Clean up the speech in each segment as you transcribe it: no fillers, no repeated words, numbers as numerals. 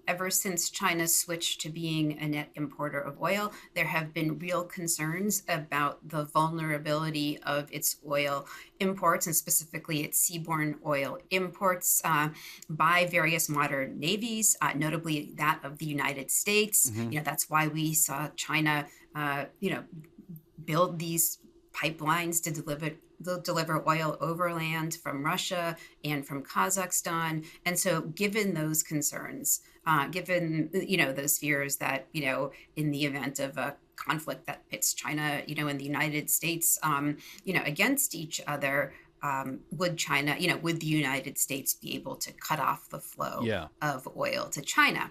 ever since China switched to being a net importer of oil, there have been real concerns about the vulnerability of its oil imports, and specifically its seaborne oil imports by various modern navies, notably that of the United States. That's why we saw China, build these pipelines to deliver oil overland from Russia and from Kazakhstan. And so given those concerns, given, those fears that, in the event of a conflict that pits China, and the United States, against each other, would the United States be able to cut off the flow of oil to China?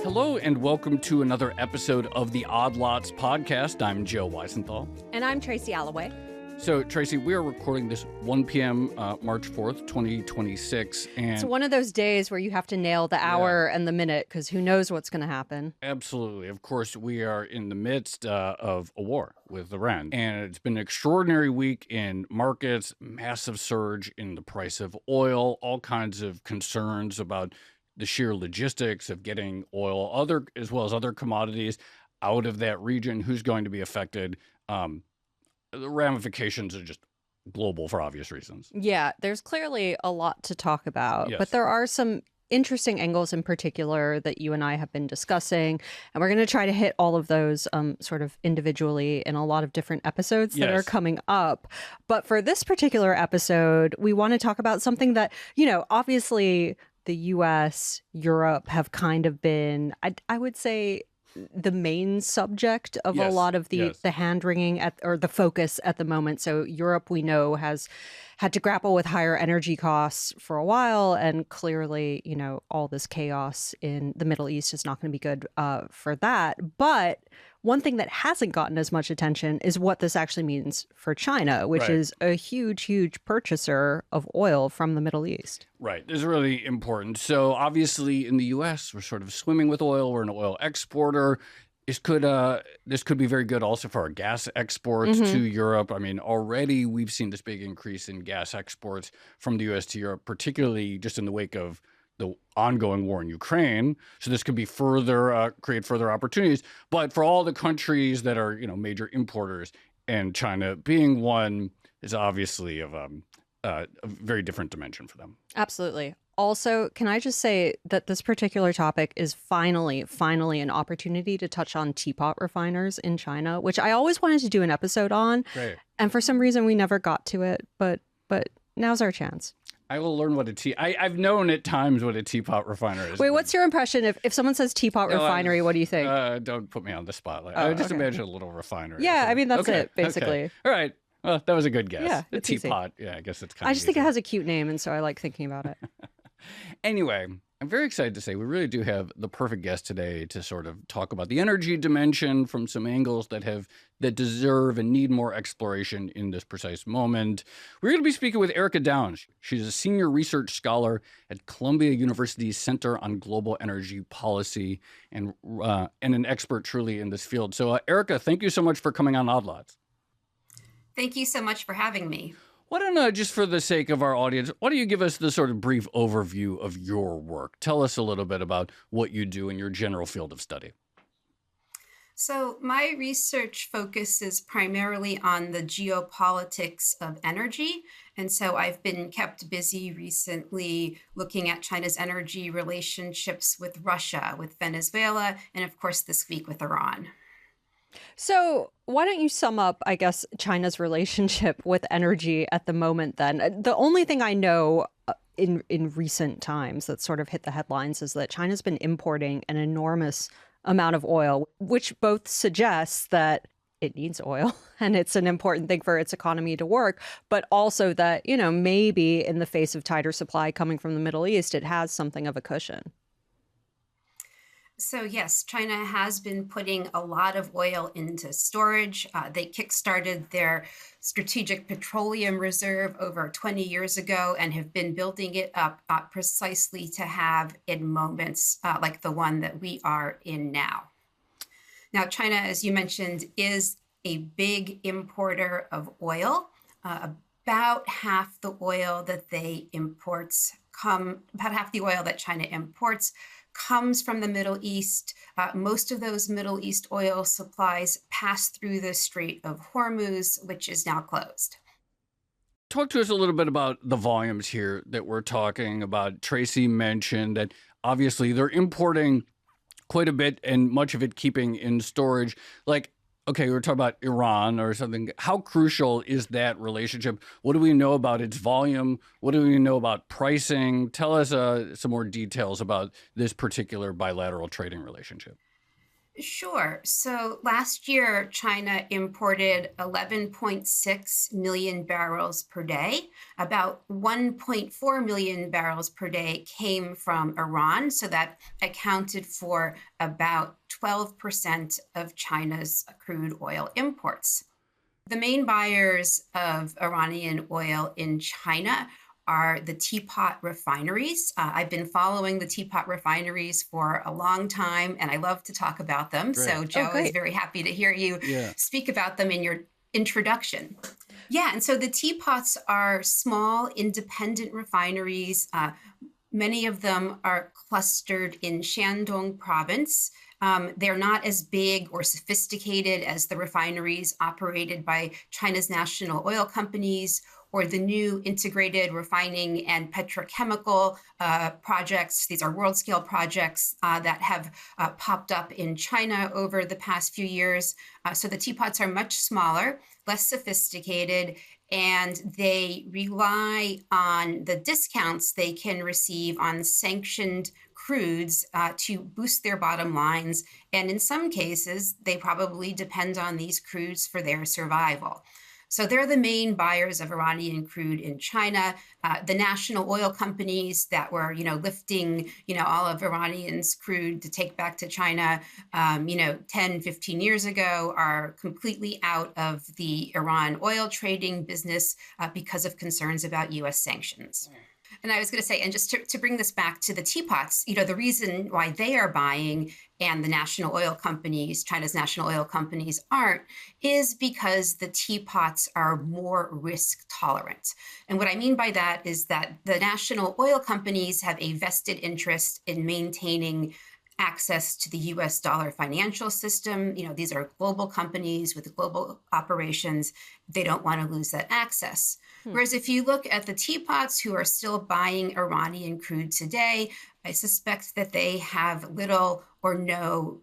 Hello and welcome to another episode of the Odd Lots podcast. I'm Joe Weisenthal. And I'm Tracy Alloway. So, Tracy, we are recording this 1 p.m. March 4th, 2026. And it's one of those days where you have to nail the hour and the minute because who knows what's going to happen. Absolutely. Of course, we are in the midst of a war with Iran. And it's been an extraordinary week in markets, massive surge in the price of oil, all kinds of concerns about the sheer logistics of getting oil, as well as other commodities out of that region, who's going to be affected. The ramifications are just global for obvious reasons. Yeah, there's clearly a lot to talk about, Yes. but there are some interesting angles in particular that you and I have been discussing, and we're going to try to hit all of those sort of individually in a lot of different episodes that are coming up. But for this particular episode, we want to talk about something that, obviously the US, Europe have kind of been, I would say, the main subject of a lot of the hand-wringing or the focus at the moment. So Europe, we know, has had to grapple with higher energy costs for a while. And clearly, all this chaos in the Middle East is not going to be good for that. But one thing that hasn't gotten as much attention is what this actually means for China, which is a huge, huge purchaser of oil from the Middle East. Right. This is really important. So obviously in the U.S., we're sort of swimming with oil. We're an oil exporter. This could be very good also for our gas exports to Europe. I mean, already we've seen this big increase in gas exports from the U.S. to Europe, particularly just in the wake of the ongoing war in Ukraine. So this could be create further opportunities. But for all the countries that are, major importers, and China being one, is obviously of a very different dimension for them. Absolutely. Also, can I just say that this particular topic is finally an opportunity to touch on Teapot refiners in China, which I always wanted to do an episode on. Right. And for some reason, we never got to it. But now's our chance. I will learn what I've known at times what a teapot refiner is. Wait, what's your impression? If someone says Teapot refinery, what do you think? Don't put me on the spotlight. I would just imagine a little refinery. Yeah, I mean, that's it, basically. Okay. All right. Well, that was a good guess. Yeah, a it's teapot. easy. Yeah, I guess it's kind of I just think it has a cute name, and so I like thinking about it. Anyway, I'm very excited to say we really do have the perfect guest today to sort of talk about the energy dimension from some angles that deserve and need more exploration in this precise moment. We're going to be speaking with Erica Downs. She's a senior research scholar at Columbia University's Center on Global Energy Policy and an expert truly in this field. So, Erica, thank you so much for coming on Odd Lots. Thank you so much for having me. Why don't, just for the sake of our audience, why don't you give us the sort of brief overview of your work? Tell us a little bit about what you do in your general field of study. So my research focuses primarily on the geopolitics of energy. And so I've been kept busy recently looking at China's energy relationships with Russia, with Venezuela, and of course this week with Iran. So why don't you sum up, I guess, China's relationship with energy at the moment then? The only thing I know in recent times that sort of hit the headlines is that China's been importing an enormous amount of oil, which both suggests that it needs oil and it's an important thing for its economy to work, but also that, maybe in the face of tighter supply coming from the Middle East, it has something of a cushion. So yes, China has been putting a lot of oil into storage. They kickstarted their strategic petroleum reserve over 20 years ago and have been building it up precisely to have in moments like the one that we are in now. Now, China, as you mentioned, is a big importer of oil. about half the oil that about half the oil that China imports comes from the Middle East. Most of those Middle East oil supplies pass through the Strait of Hormuz, which is now closed. Talk to us a little bit about the volumes here that we're talking about. Tracy mentioned that obviously they're importing quite a bit and much of it keeping in storage. Like, okay, we're talking about Iran or something. How crucial is that relationship? What do we know about its volume? What do we know about pricing? Tell us some more details about this particular bilateral trading relationship. Sure. So last year, China imported 11.6 million barrels per day. About 1.4 million barrels per day came from Iran. So that accounted for about 12% of China's crude oil imports. The main buyers of Iranian oil in China are the Teapot refineries. I've been following the Teapot refineries for a long time, and I love to talk about them. Great. So Joe is great. very happy to hear you Yeah. speak about them in your introduction. Yeah, and so the Teapots are small, independent refineries. Many of them are clustered in Shandong province. They're not as big or sophisticated as the refineries operated by China's national oil companies or the new integrated refining and petrochemical projects. These are world-scale projects that have popped up in China over the past few years. So the teapots are much smaller, less sophisticated, and they rely on the discounts they can receive on sanctioned crudes to boost their bottom lines. And in some cases, they probably depend on these crudes for their survival. So they're the main buyers of Iranian crude in China. The national oil companies that were, lifting, all of Iranian's crude to take back to China, 10, 15 years ago are completely out of the Iran oil trading business because of concerns about U.S. sanctions. And I was going to say, and just to bring this back to the teapots, the reason why they are buying and the national oil companies, China's national oil companies aren't, is because the teapots are more risk tolerant. And what I mean by that is that the national oil companies have a vested interest in maintaining access to the US dollar financial system. These are global companies with global operations. They don't want to lose that access. Whereas if you look at the teapots who are still buying Iranian crude today, I suspect that they have little or no,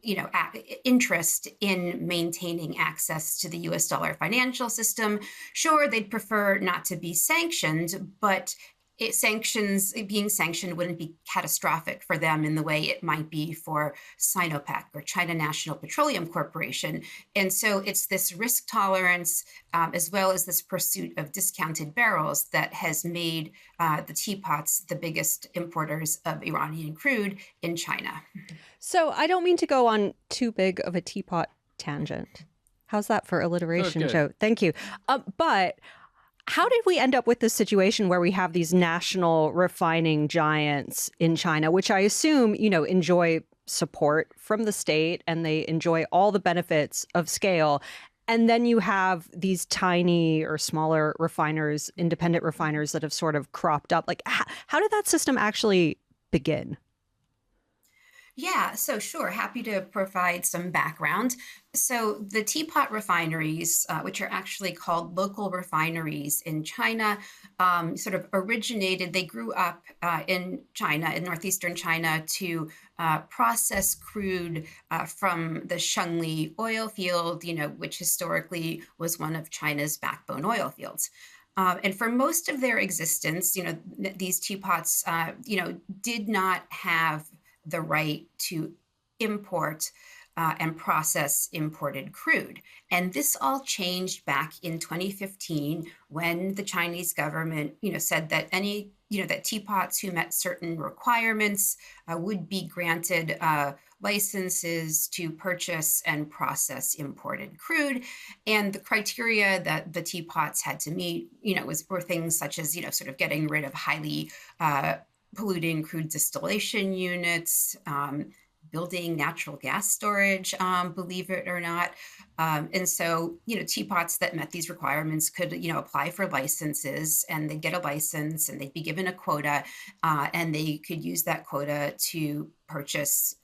interest in maintaining access to the US dollar financial system. Sure, they'd prefer not to be sanctioned, but being sanctioned wouldn't be catastrophic for them in the way it might be for Sinopec or China National Petroleum Corporation. And so it's this risk tolerance as well as this pursuit of discounted barrels that has made the teapots the biggest importers of Iranian crude in China. So I don't mean to go on too big of a teapot tangent. How's that for alliteration, Okay. Joe? Thank you. But how did we end up with this situation where we have these national refining giants in China, which I assume, enjoy support from the state and they enjoy all the benefits of scale? And then you have these tiny or smaller refiners, independent refiners that have sort of cropped up. Like, how did that system actually begin? Yeah, so sure, happy to provide some background. So the teapot refineries, which are actually called local refineries in China, sort of originated, they grew up in China, in northeastern China, to process crude from the Shengli oil field, which historically was one of China's backbone oil fields. And for most of their existence, these teapots, did not have the right to import and process imported crude. And this all changed back in 2015 when the Chinese government, said that that teapots who met certain requirements would be granted licenses to purchase and process imported crude. And the criteria that the teapots had to meet, were things such as, sort of getting rid of highly polluting crude distillation units, building natural gas storage, believe it or not. And so, teapots that met these requirements could, apply for licenses, and they'd get a license and they'd be given a quota, and they could use that quota to purchase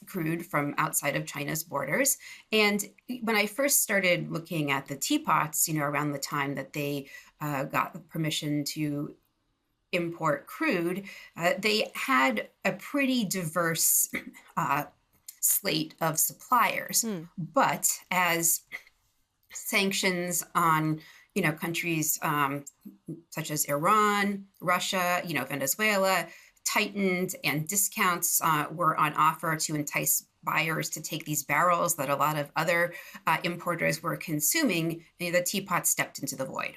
crude from outside of China's borders. And when I first started looking at the teapots, around the time that they got permission to import crude, they had a pretty diverse slate of suppliers. But as sanctions on countries such as Iran, Russia, Venezuela tightened, and discounts were on offer to entice buyers to take these barrels that a lot of other importers were consuming, the teapot stepped into the void.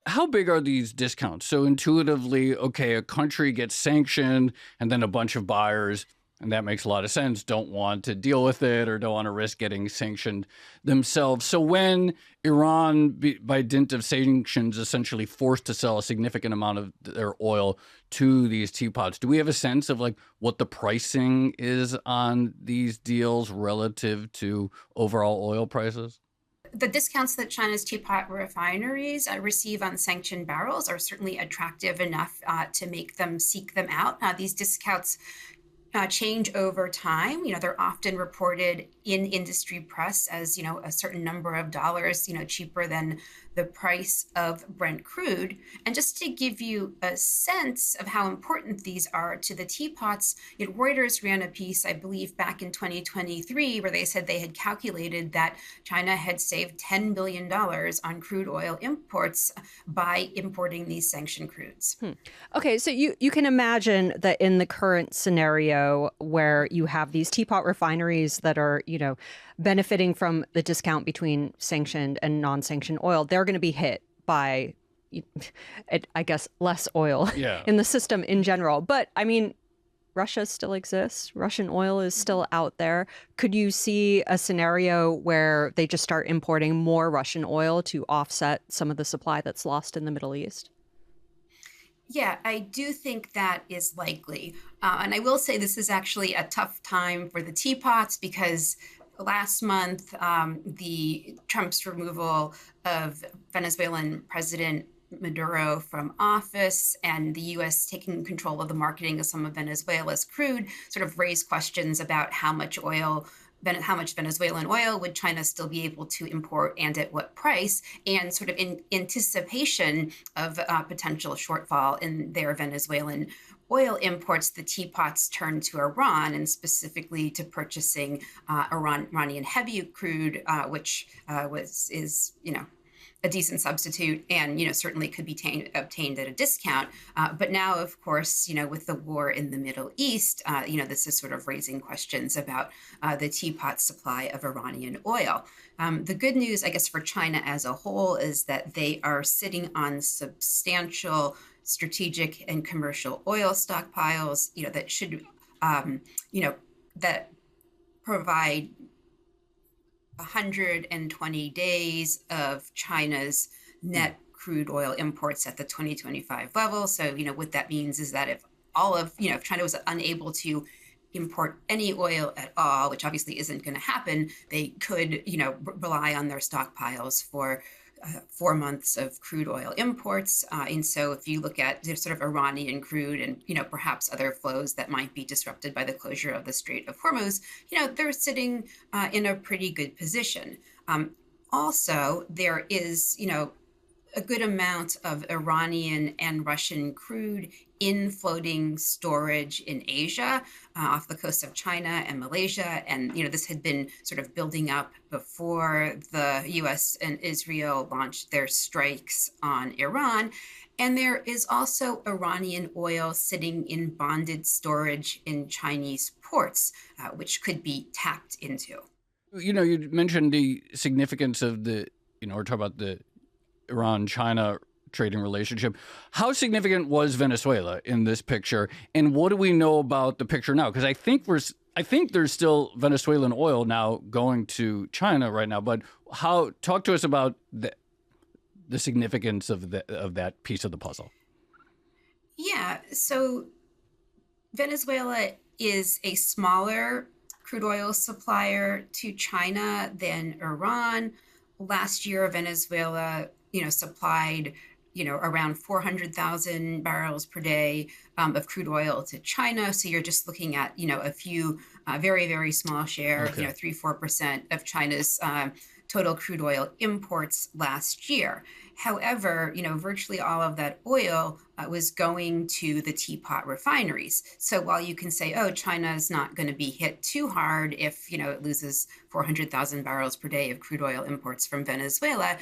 How big are these discounts? So intuitively, okay, a country gets sanctioned and then a bunch of buyers, and that makes a lot of sense, don't want to deal with it or don't want to risk getting sanctioned themselves. So when Iran, by dint of sanctions, essentially forced to sell a significant amount of their oil to these teapots, do we have a sense of like what the pricing is on these deals relative to overall oil prices? The discounts that China's teapot refineries receive on sanctioned barrels are certainly attractive enough to make them seek them out. These discounts change over time. They're often reported in industry press as, a certain number of dollars, cheaper than the price of Brent crude. And just to give you a sense of how important these are to the teapots, Reuters ran a piece, I believe, back in 2023, where they said they had calculated that China had saved $10 billion on crude oil imports by importing these sanctioned crudes. Okay, so you can imagine that in the current scenario where you have these teapot refineries that are, benefiting from the discount between sanctioned and non-sanctioned oil, they're going to be hit by, I guess, less oil in the system in general. But I mean, Russia still exists. Russian oil is still out there. Could you see a scenario where they just start importing more Russian oil to offset some of the supply that's lost in the Middle East? Yeah, I do think that is likely. And I will say this is actually a tough time for the teapots because last month, the Trump's removal of Venezuelan President Maduro from office and the U.S. taking control of the marketing of some of Venezuela's crude sort of raised questions about how much Venezuelan oil would China still be able to import and at what price, and sort of in anticipation of a potential shortfall in their Venezuelan oil imports, the teapots turned to Iran and specifically to purchasing Iranian heavy crude, which is a decent substitute and certainly could be obtained at a discount. But now, of course, with the war in the Middle East, this is sort of raising questions about the teapot supply of Iranian oil. The good news, I guess, for China as a whole is that they are sitting on substantial strategic and commercial oil stockpiles, that should, that provide 120 days of China's net crude oil imports at the 2025 level. So, what that means is that if China was unable to import any oil at all, which obviously isn't going to happen, they could, rely on their stockpiles for 4 months of crude oil imports. And so if you look at the sort of Iranian crude and, perhaps other flows that might be disrupted by the closure of the Strait of Hormuz, they're sitting in a pretty good position. Also, there is, a good amount of Iranian and Russian crude in floating storage in Asia, off the coast of China and Malaysia. And, this had been sort of building up before the US and Israel launched their strikes on Iran. And there is also Iranian oil sitting in bonded storage in Chinese ports, which could be tapped into. You mentioned the significance of we're talking about the Iran-China trading relationship. How significant was Venezuela in this picture, and what do we know about the picture now? Because I think there's still Venezuelan oil now going to China right now. But talk to us about the significance of that piece of the puzzle. Yeah, so Venezuela is a smaller crude oil supplier to China than Iran. Last year, Venezuela, supplied, around 400,000 barrels per day of crude oil to China. So you're just looking at, a few very, very small share, Okay. 3-4% of China's total crude oil imports last year. However, virtually all of that oil was going to the Teapot refineries. So while you can say, oh, China is not going to be hit too hard if, it loses 400,000 barrels per day of crude oil imports from Venezuela,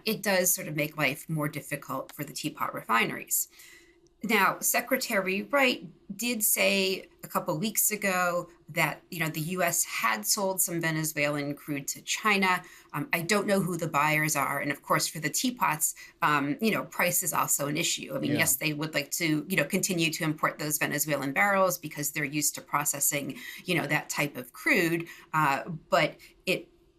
it does sort of make life more difficult for the Teapot refineries. Now, Secretary Wright did say a couple weeks ago that the U.S. had sold some Venezuelan crude to China. I don't know who the buyers are, and of course, for the teapots, price is also an issue. I mean, yes, they would like to continue to import those Venezuelan barrels because they're used to processing that type of crude, but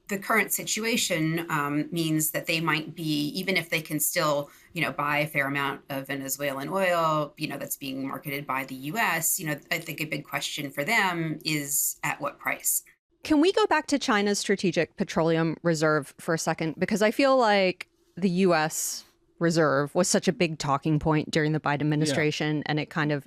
the current situation means that they might be, even if they can still, buy a fair amount of Venezuelan oil, that's being marketed by the U.S., I think a big question for them is at what price? Can we go back to China's strategic petroleum reserve for a second? Because I feel like the U.S. reserve was such a big talking point during the Biden administration, and it kind of,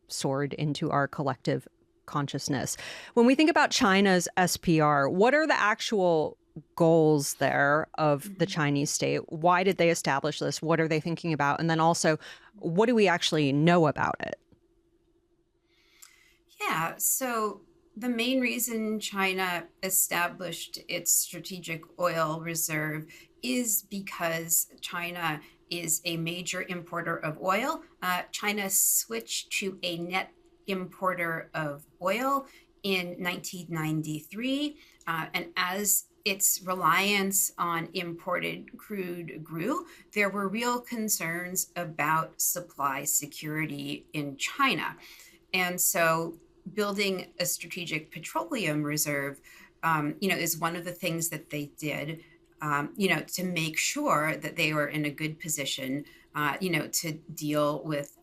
soared into our collective consciousness. When we think about China's SPR, what are the actual goals there of the Chinese state? Why did they establish this? What are they thinking about? And then also, what do we actually know about it? Yeah, so the main reason China established its strategic oil reserve is because China is a major importer of oil. China switched to a net importer of oil in 1993. And as its reliance on imported crude grew, there were real concerns about supply security in China. And so building a strategic petroleum reserve, is one of the things that they did, to make sure that they were in a good position, to deal with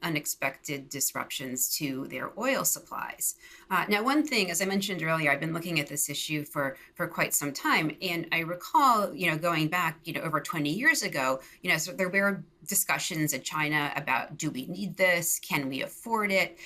unexpected disruptions to their oil supplies. Now, one thing, as I mentioned earlier, I've been looking at this issue for quite some time, and I recall, going back, over 20 years ago, so there were discussions in China about, do we need this? Can we afford it?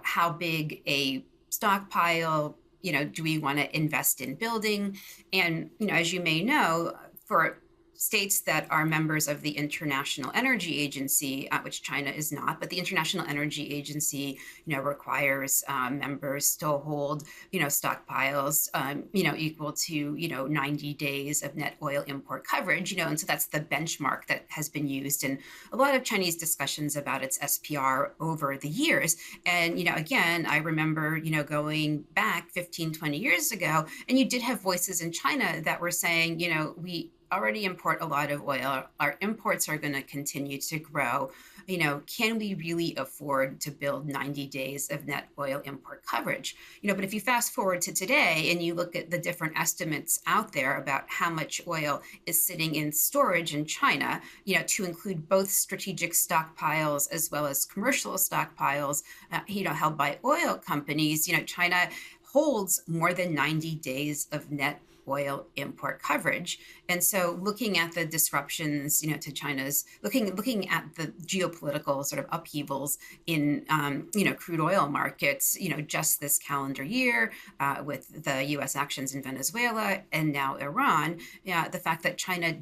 How big a stockpile, do we want to invest in building? And, as you may know, for states that are members of the International Energy Agency, which China is not, but the International Energy Agency, requires members to hold, stockpiles, equal to, 90 days of net oil import coverage, and so that's the benchmark that has been used in a lot of Chinese discussions about its SPR over the years. And, again, I remember, going back 15, 20 years ago, and you did have voices in China that were saying, we already import a lot of oil. Our imports are going to continue to grow. Can we really afford to build 90 days of net oil import coverage? But if you fast forward to today and you look at the different estimates out there about how much oil is sitting in storage in China, to include both strategic stockpiles as well as commercial stockpiles, held by oil companies, China holds more than 90 days of net oil import coverage. And so looking at the disruptions, to China's, looking at the geopolitical sort of upheavals in, crude oil markets, just this calendar year with the U.S. actions in Venezuela and now Iran, the fact that China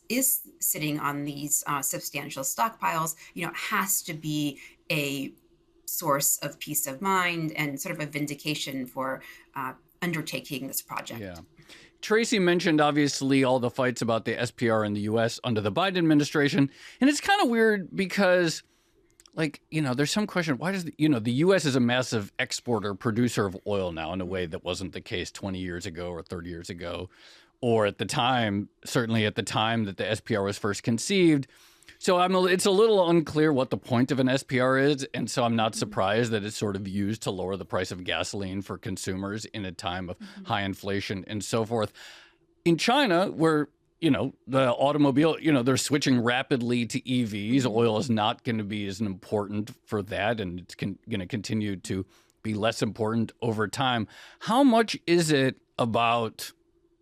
is sitting on these substantial stockpiles, has to be a source of peace of mind and sort of a vindication for undertaking this project. Yeah. Tracy mentioned, obviously, all the fights about the SPR in the U.S. under the Biden administration. And it's kind of weird because, there's some question, why does, the U.S. is a massive exporter, producer of oil now in a way that wasn't the case 20 years ago or 30 years ago, or at the time, certainly at the time that the SPR was first conceived. So it's a little unclear what the point of an SPR is, and so I'm not surprised that it's sort of used to lower the price of gasoline for consumers in a time of high inflation and so forth. In China, where, the automobile, they're switching rapidly to EVs, oil is not going to be as important for that, and it's going to continue to be less important over time. How much is it about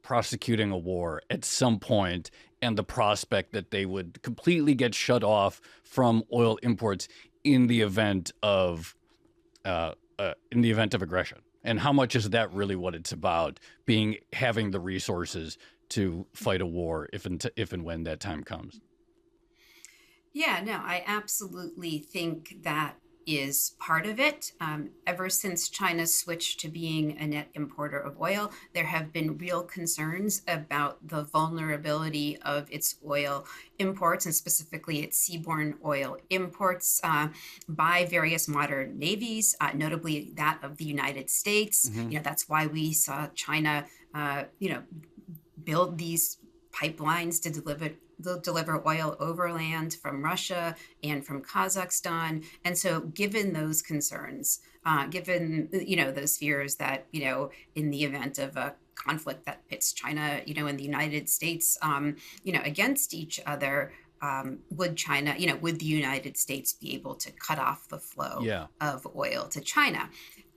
prosecuting a war at some point and the prospect that they would completely get shut off from oil imports in the event of aggression? And how much is that really what it's about, having the resources to fight a war if and when that time comes? Yeah, no, I absolutely think that is part of it. Ever since China switched to being a net importer of oil, there have been real concerns about the vulnerability of its oil imports, and specifically its seaborne oil imports by various modern navies, notably that of the United States. That's why we saw China, build these pipelines to deliver oil overland from Russia and from Kazakhstan. And so given those concerns, given, those fears that, in the event of a conflict that pits China, and the United States, against each other, would China, would the United States be able to cut off the flow of oil to China?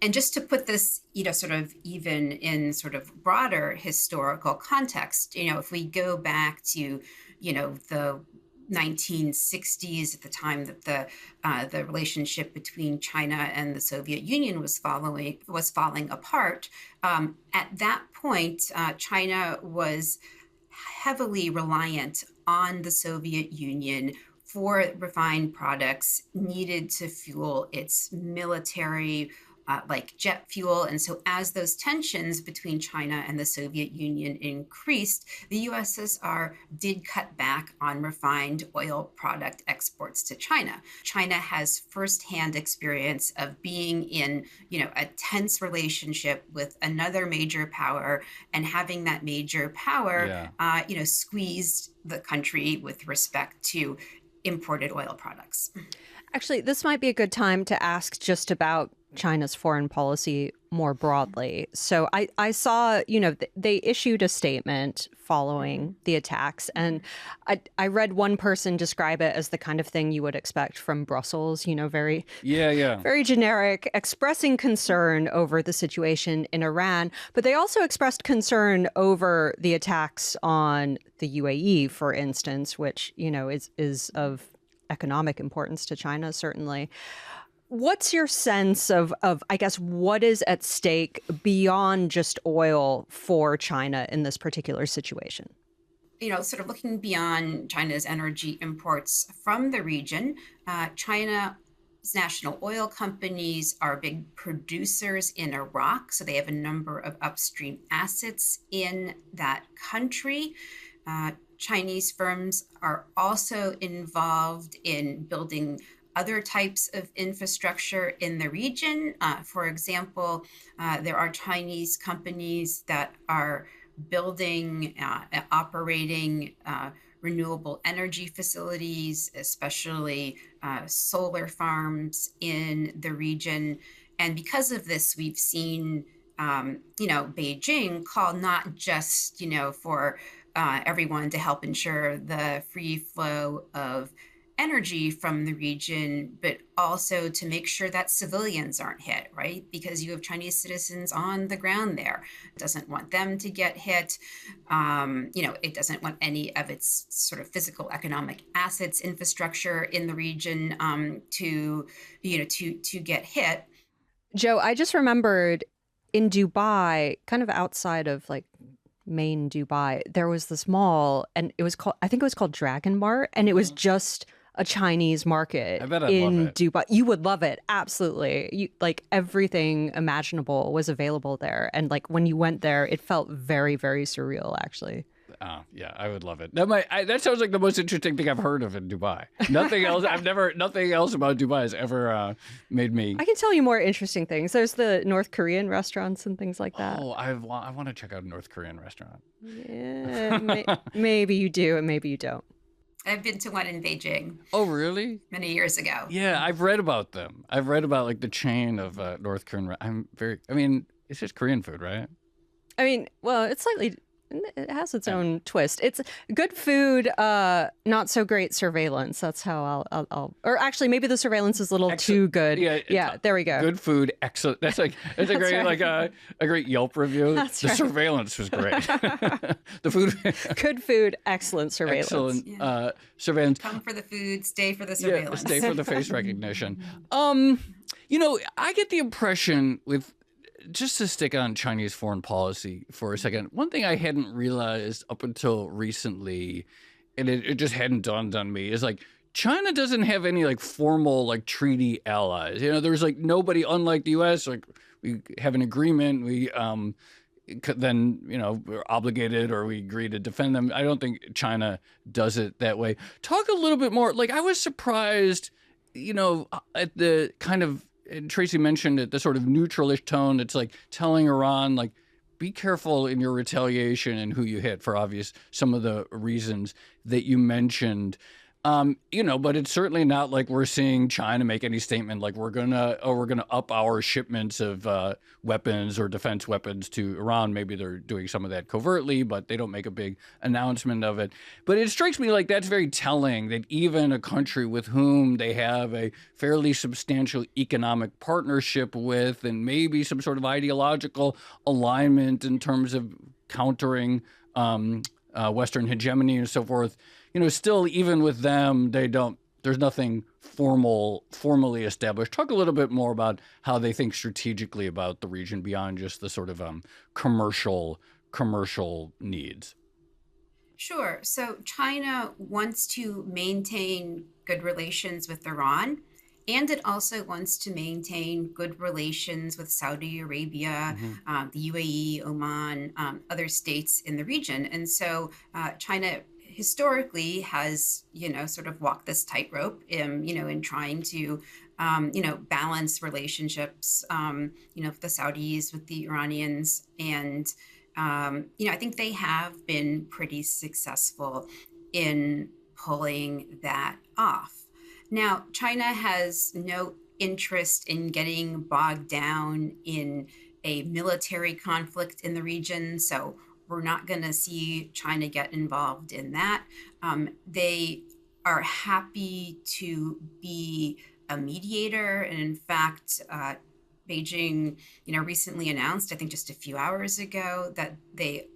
And just to put this, sort of even in sort of broader historical context, if we go back to, the 1960s, at the time that the relationship between China and the Soviet Union was falling apart, at that point, China was heavily reliant on the Soviet Union for refined products needed to fuel its military, like jet fuel. And so as those tensions between China and the Soviet Union increased, the USSR did cut back on refined oil product exports to China. China has firsthand experience of being in, a tense relationship with another major power, and having that major power, squeezed the country with respect to imported oil products. Actually, this might be a good time to ask just about China's foreign policy more broadly. So I saw, they issued a statement following the attacks, and I read one person describe it as the kind of thing you would expect from Brussels, very, very generic, expressing concern over the situation in Iran. But they also expressed concern over the attacks on the UAE, for instance, which, is of economic importance to China, certainly. What's your sense of, I guess, what is at stake beyond just oil for China in this particular situation? Sort of looking beyond China's energy imports from the region, China's national oil companies are big producers in Iraq, so they have a number of upstream assets in that country. Chinese firms are also involved in building other types of infrastructure in the region. For example, there are Chinese companies that are building, operating renewable energy facilities, especially solar farms in the region. And because of this, we've seen, Beijing call not just, for everyone to help ensure the free flow of energy from the region, but also to make sure that civilians aren't hit, right? Because you have Chinese citizens on the ground there. It doesn't want them to get hit. It doesn't want any of its sort of physical economic assets, infrastructure in the region to get hit. Joe, I just remembered in Dubai, kind of outside of like main Dubai, there was this mall, and I think it was called Dragon Mart, and it was just a Chinese market. I bet I'd love it. Dubai. You would love it. Absolutely. Like everything imaginable was available there. And like when you went there, it felt very, very surreal, actually. Oh, yeah, I would love it. That sounds like the most interesting thing I've heard of in Dubai. Nothing else. Nothing else about Dubai has ever made me. I can tell you more interesting things. There's the North Korean restaurants and things like that. Oh, I want to check out a North Korean restaurant. Yeah, maybe you do and maybe you don't. I've been to one in Beijing. Oh, really? Many years ago. Yeah, I've read about them. I've read about like the chain of North Korean. It's just Korean food, right? Well, it's it has its own twist. It's good food, not so great surveillance. That's how I'll or actually maybe the surveillance is a little too good. Yeah, there we go. Good food, excellent. That's a great right. a great Yelp review. That's right. Surveillance was great. The food, good food, excellent surveillance. Excellent surveillance. Come for the food, stay for the surveillance. Stay for the face recognition. I get the impression with. Just to stick on Chinese foreign policy for a second, one thing I hadn't realized up until recently, and it just hadn't dawned on me, is like China doesn't have any like formal like treaty allies. There's like nobody, unlike the U.S. Like we have an agreement, we then we're obligated or we agree to defend them. I don't think China does it that way. Talk a little bit more. Like I was surprised, at the kind of. And Tracy mentioned it, the sort of neutralish tone that's like telling Iran, like, be careful in your retaliation and who you hit for obvious some of the reasons that you mentioned. But it's certainly not like we're seeing China make any statement like we're gonna up our shipments of weapons or defense weapons to Iran. Maybe they're doing some of that covertly, but they don't make a big announcement of it. But it strikes me like that's very telling that even a country with whom they have a fairly substantial economic partnership with and maybe some sort of ideological alignment in terms of countering Western hegemony and so forth, still even with them, there's nothing formally established. Talk a little bit more about how they think strategically about the region beyond just the sort of commercial needs. Sure. So China wants to maintain good relations with Iran, and it also wants to maintain good relations with Saudi Arabia, the UAE, Oman, other states in the region. And so China historically has, sort of walked this tightrope, in trying to, balance relationships, with the Saudis, with the Iranians. And, I think they have been pretty successful in pulling that off. Now, China has no interest in getting bogged down in a military conflict in the region, so we're not going to see China get involved in that. They are happy to be a mediator, and in fact, Beijing, recently announced, I think just a few hours ago, that they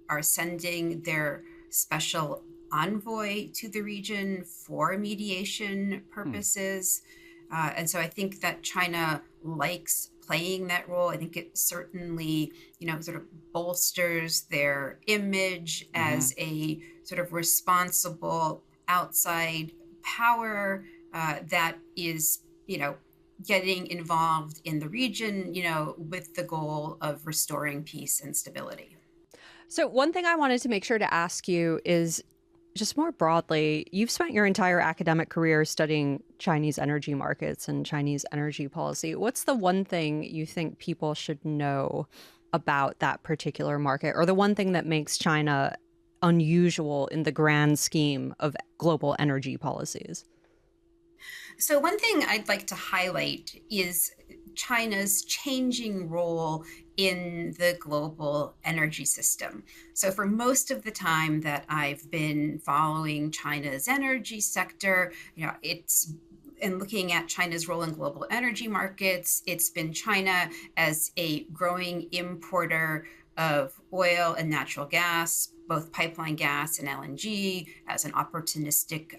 are sending their special envoy to the region for mediation purposes. And so I think that China likes playing that role. I think it certainly, sort of bolsters their image as a sort of responsible outside power that is, getting involved in the region, with the goal of restoring peace and stability. So one thing I wanted to make sure to ask you is, just more broadly, you've spent your entire academic career studying Chinese energy markets and Chinese energy policy. What's the one thing you think people should know about that particular market, or the one thing that makes China unusual in the grand scheme of global energy policies? So one thing I'd like to highlight is China's changing role in the global energy system. So for most of the time that I've been following China's energy sector, it's in looking at China's role in global energy markets, it's been China as a growing importer of oil and natural gas, both pipeline gas and LNG, as an opportunistic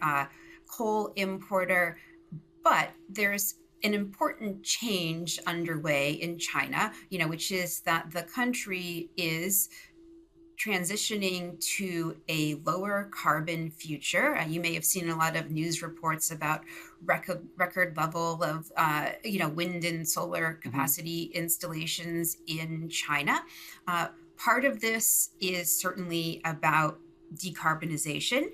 coal importer. But there's an important change underway in China, which is that the country is transitioning to a lower carbon future. You may have seen a lot of news reports about record level of, wind and solar capacity installations in China. Part of this is certainly about decarbonization.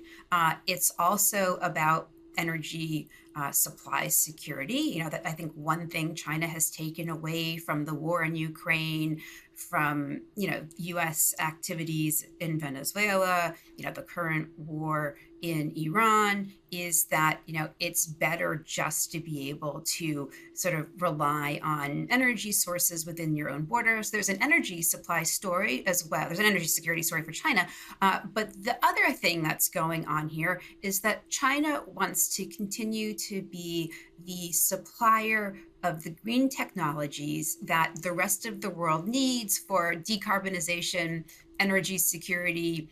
It's also about energy supply security. That I think one thing China has taken away from the war in Ukraine, from U.S. activities in Venezuela, the current war in Iran is that, it's better just to be able to sort of rely on energy sources within your own borders. There's an energy supply story as well. There's an energy security story for China. But the other thing that's going on here is that China wants to continue to be the supplier of the green technologies that the rest of the world needs for decarbonization, energy security,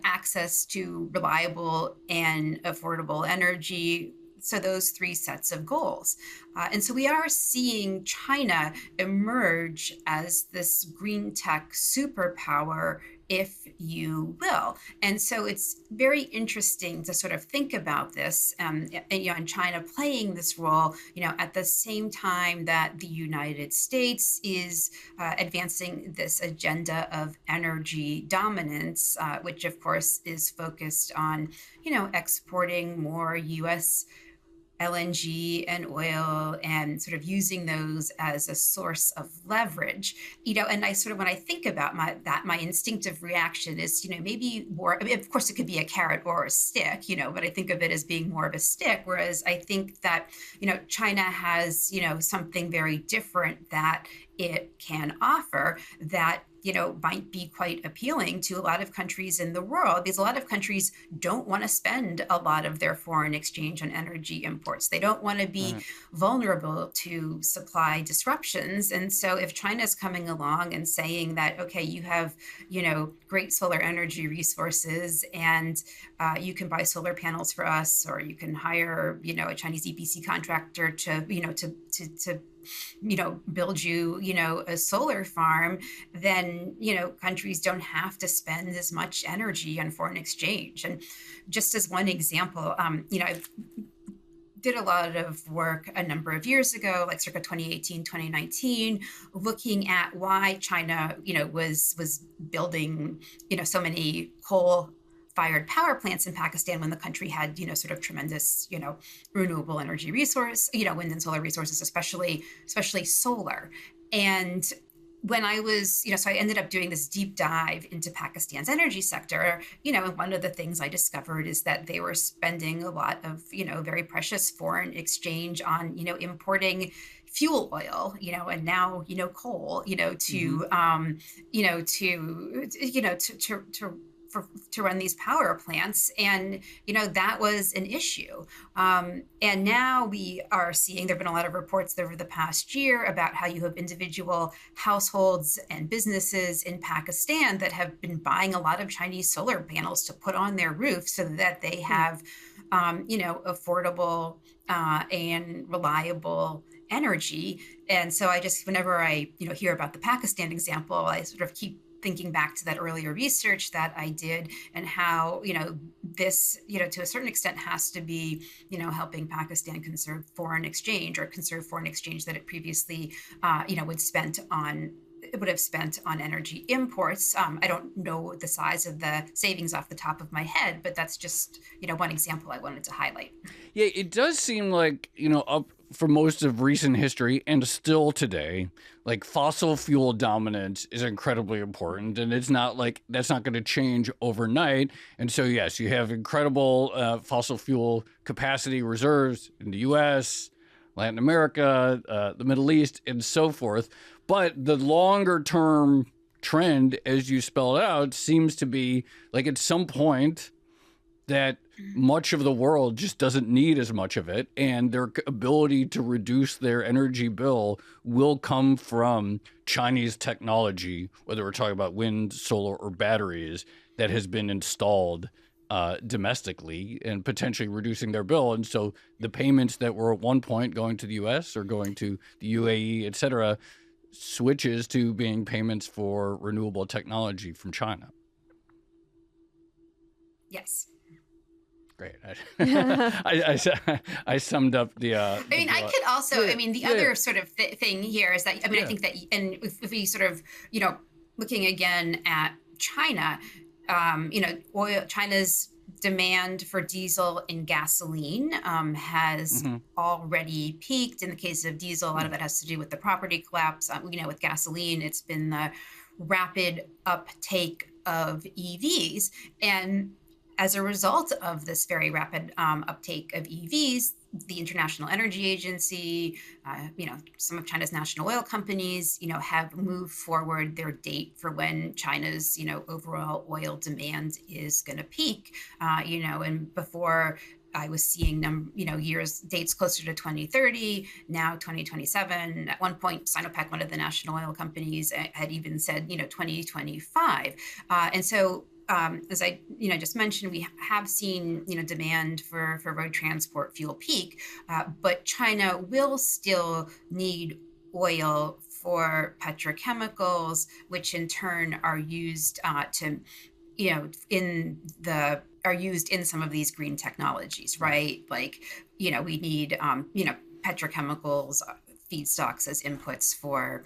access to reliable and affordable energy. So those three sets of goals. And so we are seeing China emerge as this green tech superpower, if you will. And so it's very interesting to sort of think about this, and China playing this role, at the same time that the United States is advancing this agenda of energy dominance, which of course is focused on, exporting more U.S. LNG and oil and sort of using those as a source of leverage, and I sort of, when I think about my instinctive reaction is, maybe more, I mean, of course it could be a carrot or a stick, but I think of it as being more of a stick. Whereas I think that, China has, something very different that it can offer that, might be quite appealing to a lot of countries in the world, because a lot of countries don't want to spend a lot of their foreign exchange on energy imports. They don't want to be vulnerable to supply disruptions. And so if China's coming along and saying that, okay, you have, great solar energy resources and you can buy solar panels for us, or you can hire, a Chinese EPC contractor to build you, a solar farm, then, countries don't have to spend as much energy on foreign exchange. And just as one example, I did a lot of work a number of years ago, like circa 2018, 2019, looking at why China, was building, so many coal-fired power plants in Pakistan when the country had, sort of tremendous, renewable energy resource, wind and solar resources, especially solar. And when I was, so I ended up doing this deep dive into Pakistan's energy sector, and one of the things I discovered is that they were spending a lot of, very precious foreign exchange on, importing fuel oil, and now, coal, to run these power plants. And, that was an issue. And now we are seeing, there've been a lot of reports over the past year about how you have individual households and businesses in Pakistan that have been buying a lot of Chinese solar panels to put on their roofs so that they have, affordable and reliable energy. And so I just, whenever I, hear about the Pakistan example, I sort of keep thinking back to that earlier research that I did, and how, this, to a certain extent has to be, helping Pakistan conserve foreign exchange, or conserve foreign exchange that it previously, would have spent on energy imports. I don't know the size of the savings off the top of my head, but that's just, one example I wanted to highlight. Yeah, it does seem like, up for most of recent history and still today, like fossil fuel dominance is incredibly important, and it's not like that's not going to change overnight. And so, yes, you have incredible fossil fuel capacity reserves in the U.S., Latin America, the Middle East, and so forth. But the longer term trend, as you spelled out, seems to be like at some point that much of the world just doesn't need as much of it, and their ability to reduce their energy bill will come from Chinese technology, whether we're talking about wind, solar, or batteries, that has been installed domestically, and potentially reducing their bill. And so the payments that were at one point going to the U.S. or going to the UAE, et cetera, switches to being payments for renewable technology from China. Yes. Great. I summed up the. I could also. The other sort of thing here is that I think that, and if we sort of, looking again at China, China's demand for diesel and gasoline has already peaked. In the case of diesel, a lot of that has to do with the property collapse. With gasoline, it's been the rapid uptake of EVs, and as a result of this very rapid uptake of EVs, the International Energy Agency, some of China's national oil companies, have moved forward their date for when China's, overall oil demand is going to peak. And before I was seeing dates closer to 2030, now 2027. At one point, Sinopec, one of the national oil companies, had even said, 2025. And so as I just mentioned, we have seen demand for road transport fuel peak, but China will still need oil for petrochemicals, which in turn are used are used in some of these green technologies, right? Like, we need petrochemicals feedstocks as inputs for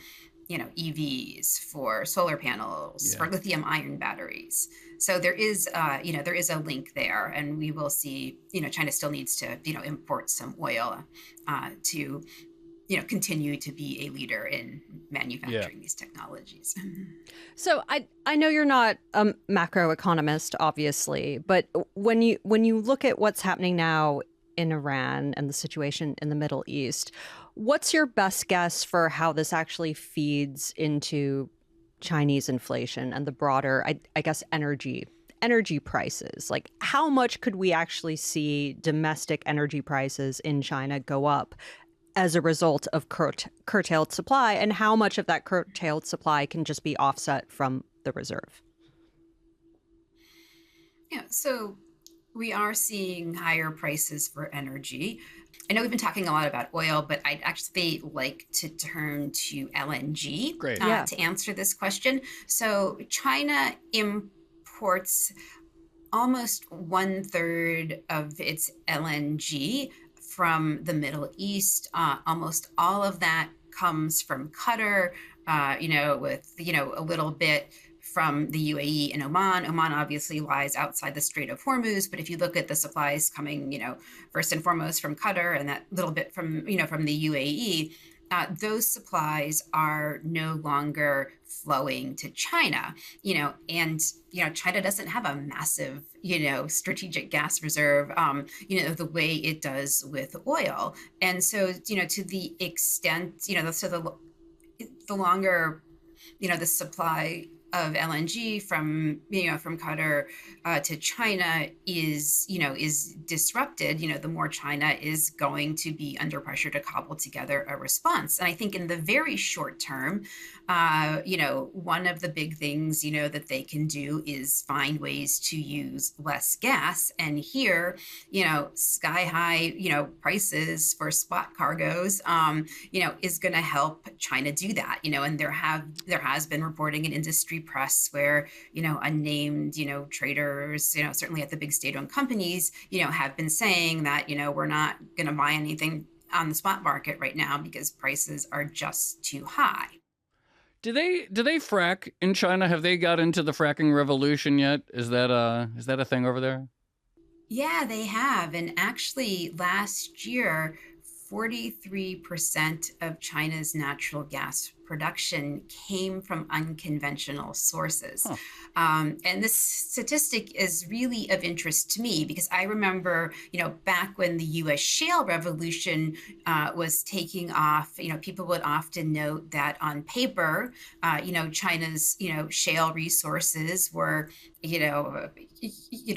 EVs, for solar panels, for lithium ion batteries. So there is a link there, and we will see, China still needs to, import some oil to, continue to be a leader in manufacturing these technologies. So I know you're not a macroeconomist, obviously, but when you look at what's happening now in Iran and the situation in the Middle East, what's your best guess for how this actually feeds into Chinese inflation and the broader, I guess, energy prices? Like, how much could we actually see domestic energy prices in China go up as a result of curtailed supply, and how much of that curtailed supply can just be offset from the reserve? Yeah, so we are seeing higher prices for energy. I know we've been talking a lot about oil, but I'd actually like to turn to LNG to answer this question. So China imports almost 1/3 of its LNG from the Middle East. Almost all of that comes from Qatar, with, a little bit from the UAE and Oman. Oman obviously lies outside the Strait of Hormuz, but if you look at the supplies coming, first and foremost from Qatar and that little bit from the UAE, those supplies are no longer flowing to China, and China doesn't have a massive, strategic gas reserve, the way it does with oil. And so, to the extent, the longer, the supply of LNG from Qatar to China is disrupted, the more China is going to be under pressure to cobble together a response. And I think in the very short term, one of the big things, that they can do is find ways to use less gas. And here, sky high, prices for spot cargoes, is going to help China do that, and there has been reporting in industry press where, unnamed, traders, certainly at the big state-owned companies, have been saying that, we're not going to buy anything on the spot market right now because prices are just too high. Do they frack in China? Have they got into the fracking revolution yet? Is that a thing over there? Yeah, they have. And actually last year, 43% of China's natural gas production came from unconventional sources. Huh. And this statistic is really of interest to me because I remember, back when the U.S. shale revolution was taking off, people would often note that on paper, China's, shale resources were,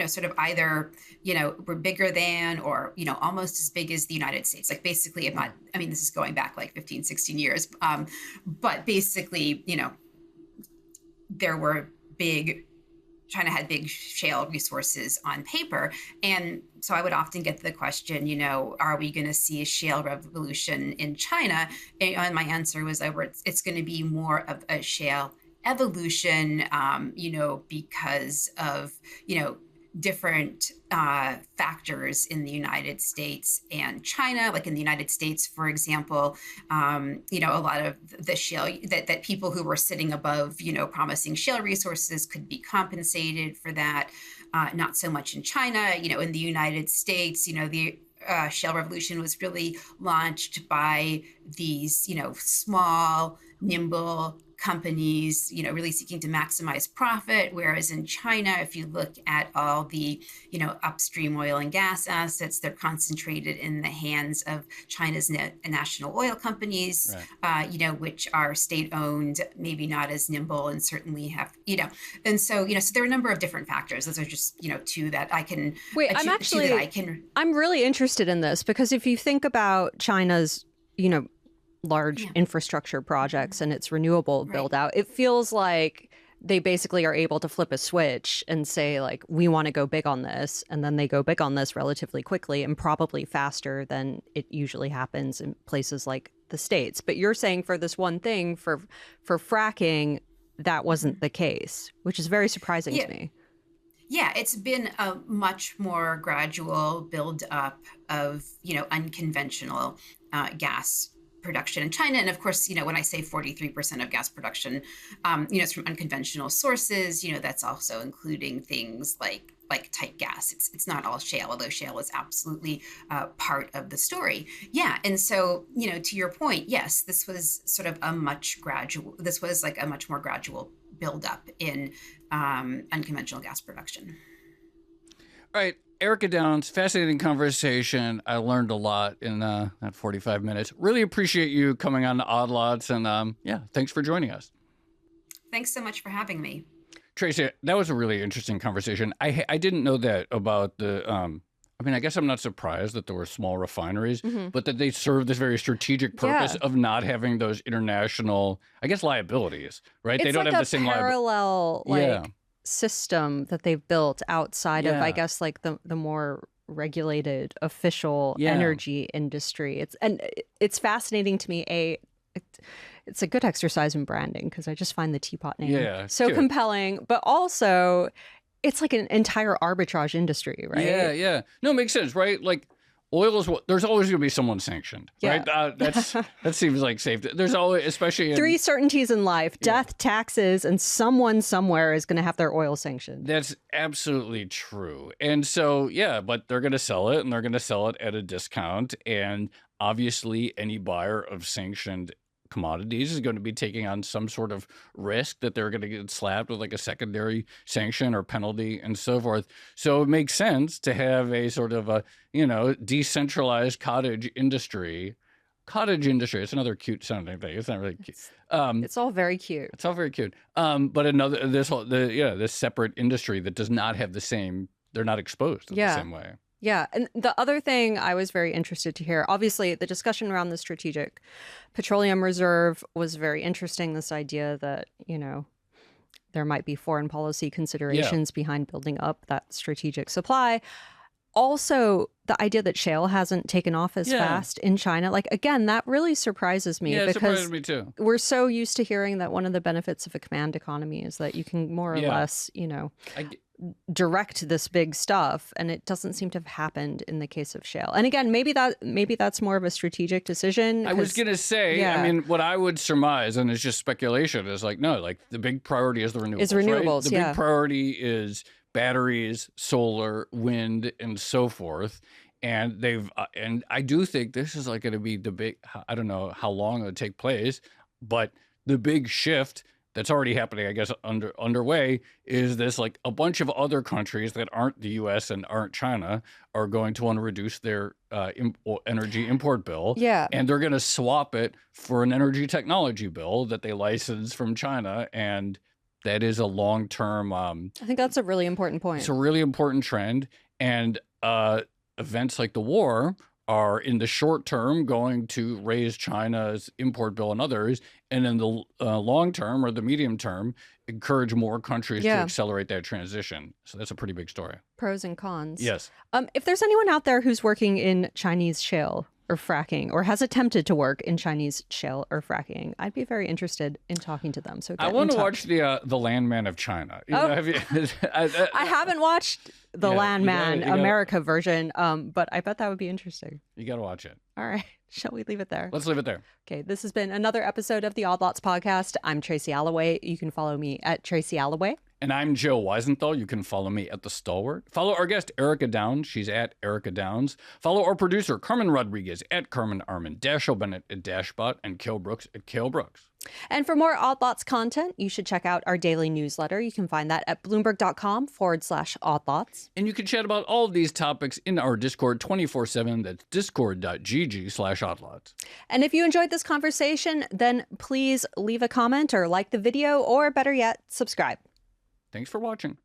sort of either, were bigger than or, almost as big as the United States. Like basically, this is going back like 15, 16 years. But basically, China had big shale resources on paper. And so I would often get the question, are we going to see a shale revolution in China? And my answer was it's going to be more of a shale evolution, because of, different factors in the United States and China. Like in the United States, for example, a lot of the shale that people who were sitting above, promising shale resources could be compensated for that. Not so much in China. In the United States, the shale revolution was really launched by these, small, nimble companies, really seeking to maximize profit. Whereas in China, if you look at all the, upstream oil and gas assets, they're concentrated in the hands of China's national oil companies, Right. which are state owned, maybe not as nimble, and certainly have, and so, so there are a number of different factors. Those are just, two that I can, Wait, I'm really interested in this, because if you think about China's, large infrastructure projects and its renewable build out, it feels like they basically are able to flip a switch and say, like, we want to go big on this, and then they go big on this relatively quickly and probably faster than it usually happens in places like the States. But you're saying for this one thing, for fracking, that wasn't the case, which is very surprising to me. Yeah, it's been a much more gradual build up of, unconventional gas production in China. And of course, when I say 43% of gas production, it's from unconventional sources, that's also including things like tight gas. It's not all shale, although shale is absolutely part of the story. Yeah. And so, to your point, yes, this was sort of a much more gradual buildup in unconventional gas production. All right. Erica Downs, fascinating conversation. I learned a lot in that 45 minutes. Really appreciate you coming on to Odd Lots, and thanks for joining us. Thanks so much for having me. Tracy, that was a really interesting conversation. I didn't know that about the, I guess I'm not surprised that there were small refineries, but that they serve this very strategic purpose of not having those international, liabilities, right? It's they don't like have a the same parallel, system that they've built outside of, I guess, like the more regulated official energy industry. It's fascinating to me. It's a good exercise in branding, because I just find the Teapot name so compelling, but also it's like an entire arbitrage industry, right? Yeah. No, it makes sense, right? Like, oil is there's always going to be someone sanctioned, right? That seems like safe. There's always, especially in, 3 certainties in life: death, taxes, and someone somewhere is going to have their oil sanctioned. That's absolutely true. And so, but they're going to sell it, and they're going to sell it at a discount. And obviously, any buyer of sanctioned commodities is going to be taking on some sort of risk that they're going to get slapped with like a secondary sanction or penalty and so forth. So it makes sense to have a sort of a, decentralized cottage industry. It's another cute sounding thing. It's not really cute. It's all very cute. It's all very cute. But this separate industry that does not have the same, they're not exposed in the same way. Yeah. And the other thing I was very interested to hear, obviously, the discussion around the Strategic Petroleum Reserve was very interesting. This idea that, there might be foreign policy considerations behind building up that strategic supply. Also, the idea that shale hasn't taken off as fast in China, like, again, that really surprises me. Yeah, because it surprises me too. We're so used to hearing that one of the benefits of a command economy is that you can more or less, direct this big stuff, and it doesn't seem to have happened in the case of shale. And again, maybe that's more of a strategic decision. I was gonna say, what I would surmise, and it's just speculation, is like, no, like the big priority is the renewables. Right? The big priority is batteries, solar, wind, and so forth. And and I do think this is like going to be the big, I don't know how long it'll take place, but the big shift that's already happening, I guess, underway, is this, like, a bunch of other countries that aren't the U.S. and aren't China are going to want to reduce their energy import bill. Yeah. And they're going to swap it for an energy technology bill that they license from China. And that is a long-term... I think that's a really important point. It's a really important trend. And events like the war are in the short term going to raise China's import bill and others, and in the long term or the medium term, encourage more countries to accelerate that transition. So that's a pretty big story. Pros and cons. Yes. If there's anyone out there who's working in Chinese shale or fracking, or has attempted to work in Chinese shale or fracking, I'd be very interested in talking to them. So I want to watch the Landman of China. I haven't watched the Landman America version, but I bet that would be interesting. You got to watch it. All right. Shall we leave it there? Let's leave it there. Okay. This has been another episode of the Odd Lots podcast. I'm Tracy Alloway. You can follow me at Tracy Alloway. And I'm Joe Weisenthal. You can follow me at The Stalwart. Follow our guest, Erica Downs. She's at Erica Downs. Follow our producer, Carmen Rodriguez, at Carmen Armin, Dashiell Bennett at Dashbot, and Cale Brooks at Cale Brooks. And for more Odd Lots content, you should check out our daily newsletter. You can find that at Bloomberg.com/Odd Lots. And you can chat about all of these topics in our Discord 24/7. That's discord.gg/Odd Lots. And if you enjoyed this conversation, then please leave a comment or like the video, or better yet, subscribe. Thanks for watching.